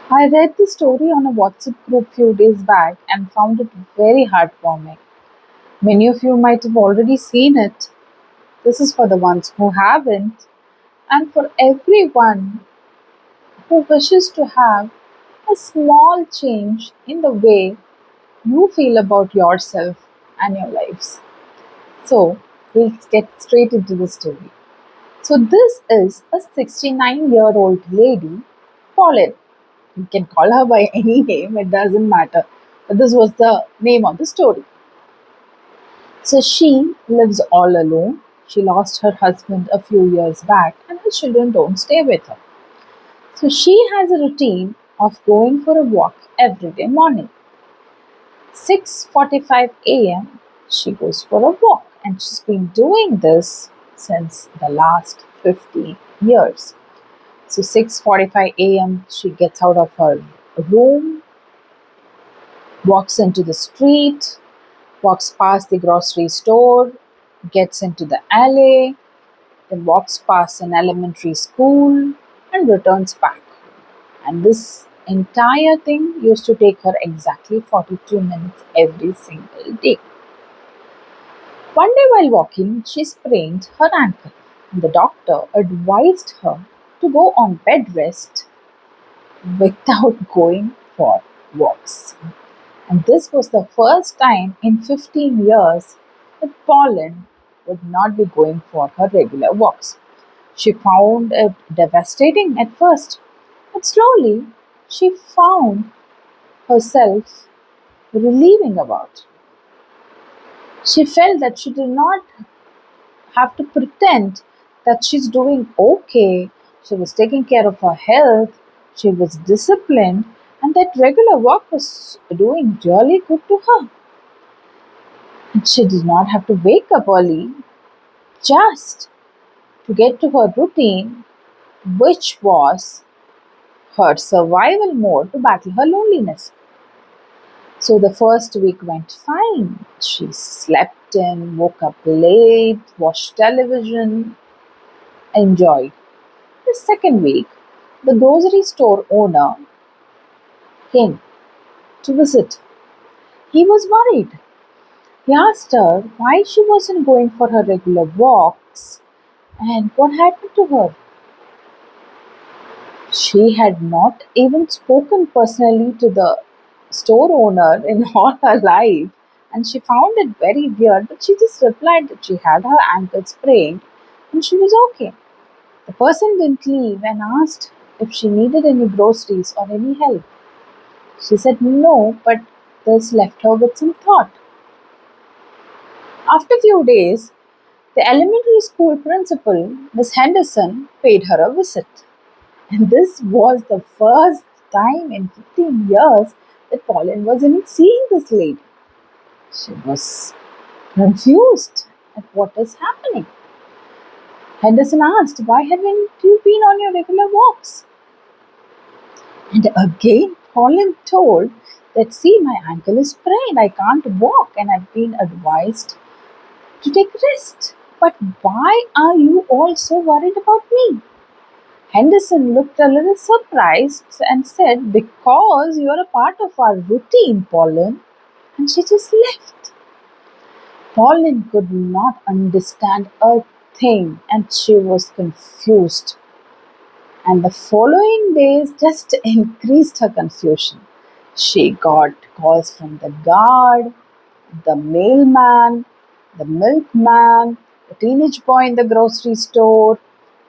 I read the story on a WhatsApp group few days back and found it very heartwarming. Many of you might have already seen it. This is for the ones who haven't, and for everyone who wishes to have a small change in the way you feel about yourself and your lives. So, let's get straight into the story. So, this is a 69-year-old lady, Pauline. You can call her by any name, it doesn't matter. But this was the name of the story. So, she lives all alone. She lost her husband a few years back, and her children don't stay with her. So, she has a routine of going for a walk every day morning. 6:45 a.m. she goes for a walk, and she's been doing this since the last 50 years. So 6:45 a.m. she gets out of her room, walks into the street, walks past the grocery store, gets into the alley, then walks past an elementary school and returns back. And this entire thing used to take her exactly 42 minutes every single day. One day while walking, she sprained her ankle, and the doctor advised her to go on bed rest without going for walks. And this was the first time in 15 years that Pauline would not be going for her regular walks. She found it devastating at first, but slowly she found herself relieving about it. She felt that she did not have to pretend that she's doing okay. She was taking care of her health, she was disciplined, and that regular work was doing really good to her. And she did not have to wake up early just to get to her routine, which was her survival mode to battle her loneliness. So the first week went fine. She slept in, woke up late, watched television, enjoyed. The second week, the grocery store owner came to visit. He was worried. He asked her why she wasn't going for her regular walks and what happened to her. She had not even spoken personally to the store owner in all her life, and she found it very weird, but she just replied that she had her ankle sprained and she was okay. The person didn't leave and asked if she needed any groceries or any help. She said no, but this left her with some thought. After a few days, the elementary school principal, Miss Henderson, paid her a visit. And this was the first time in 15 years that Pauline was even seeing this lady. She was confused at what is happening. Henderson asked, why haven't you been on your regular walks? And again, Pauline told that, see, my ankle is sprained, I can't walk, and I've been advised to take rest. But why are you all so worried about me? Henderson looked a little surprised and said, because you're a part of our routine, Pauline. And she just left. Pauline could not understand a thing and she was confused. And the following days just increased her confusion. She got calls from the guard, the mailman, the milkman, the teenage boy in the grocery store,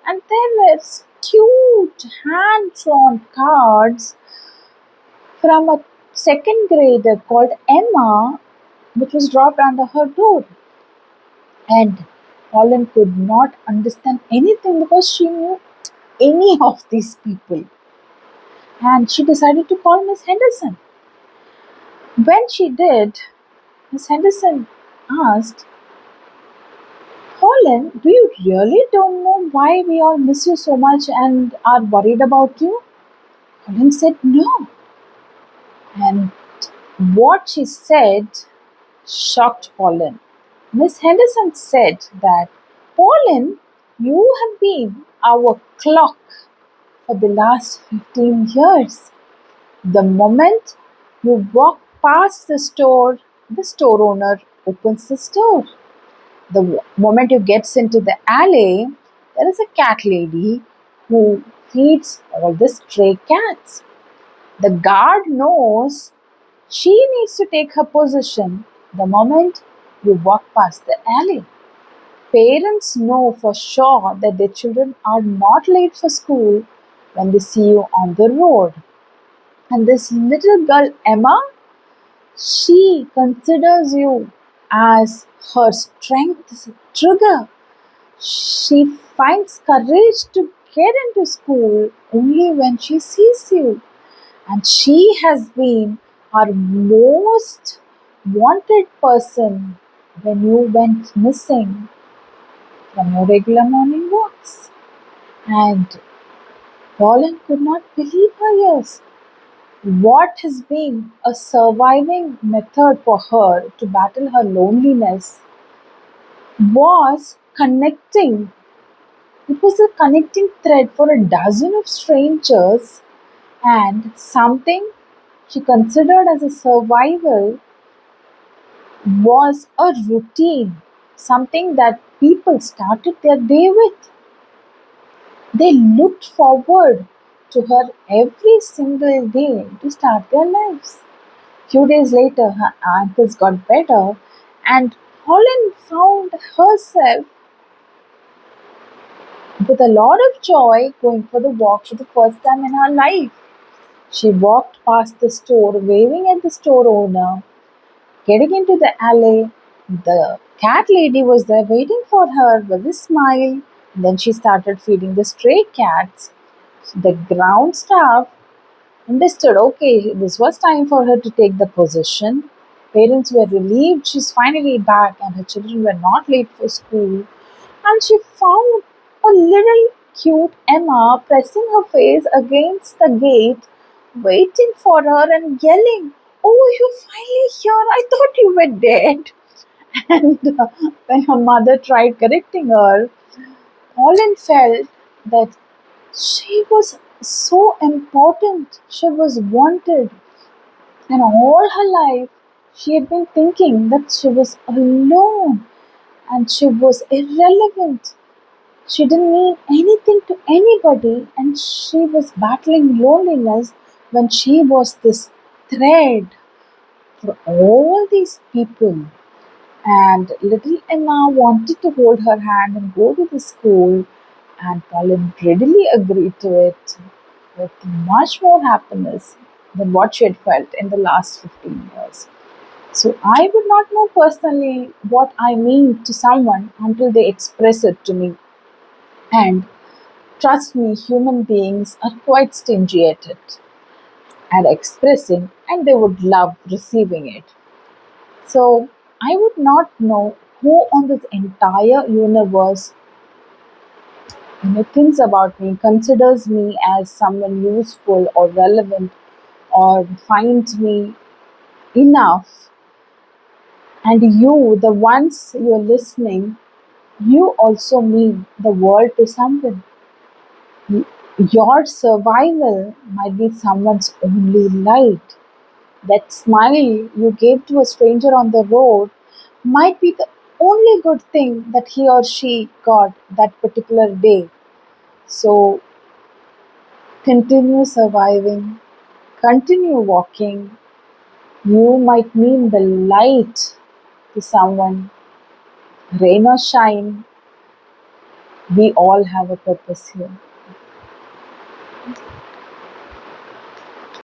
and there were cute hand drawn cards from a second grader called Emma, which was dropped under her door. And Pauline could not understand anything because she knew any of these people. And she decided to call Miss Henderson. When she did, Miss Henderson asked, Pauline, do you really don't know why we all miss you so much and are worried about you? Pauline said no. And what she said shocked Pauline. Miss Henderson said that, Pauline, you have been our clock for the last 15 years. The moment you walk past the store owner opens the store. The moment you gets into the alley, there is a cat lady who feeds all the stray cats. The guard knows she needs to take her position the moment you walk past the alley. Parents know for sure that their children are not late for school when they see you on the road. And this little girl, Emma, she considers you as her strength trigger. She finds courage to get into school only when she sees you. And she has been our most wanted person when you went missing from your regular morning walks. And Pauline could not believe her ears. What has been a surviving method for her to battle her loneliness was connecting. It was a connecting thread for a dozen of strangers, and something she considered as a survival was a routine, something that people started their day with. They looked forward to her every single day to start their lives. Few days later, her ankles got better, and Holland found herself with a lot of joy going for the walk for the first time in her life. She walked past the store, waving at the store owner. Getting into the alley, the cat lady was there waiting for her with a smile. Then she started feeding the stray cats. The ground staff understood, okay, this was time for her to take the position. Parents were relieved she's finally back and her children were not late for school. And she found a little cute Emma pressing her face against the gate, waiting for her and yelling, "Oh, you're finally here! I thought you were dead." And when her mother tried correcting her, Pauline felt that she was so important, she was wanted, and all her life she had been thinking that she was alone and she was irrelevant. She didn't mean anything to anybody, and she was battling loneliness when she was this thread for all these people. And little Emma wanted to hold her hand and go to the school, and Pauline readily agreed to it with much more happiness than what she had felt in the last 15 years. So I would not know personally what I mean to someone until they express it to me. And trust me, human beings are quite stingy at it, at expressing, and they would love receiving it. So I would not know who on this entire universe thinks about me, considers me as someone useful or relevant, or finds me enough. And you, the ones you're listening, you also mean the world to someone. Your survival might be someone's only light. That smile you gave to a stranger on the road might be the only good thing that he or she got that particular day. So continue surviving, continue walking. You might mean the light to someone, rain or shine. We all have a purpose here.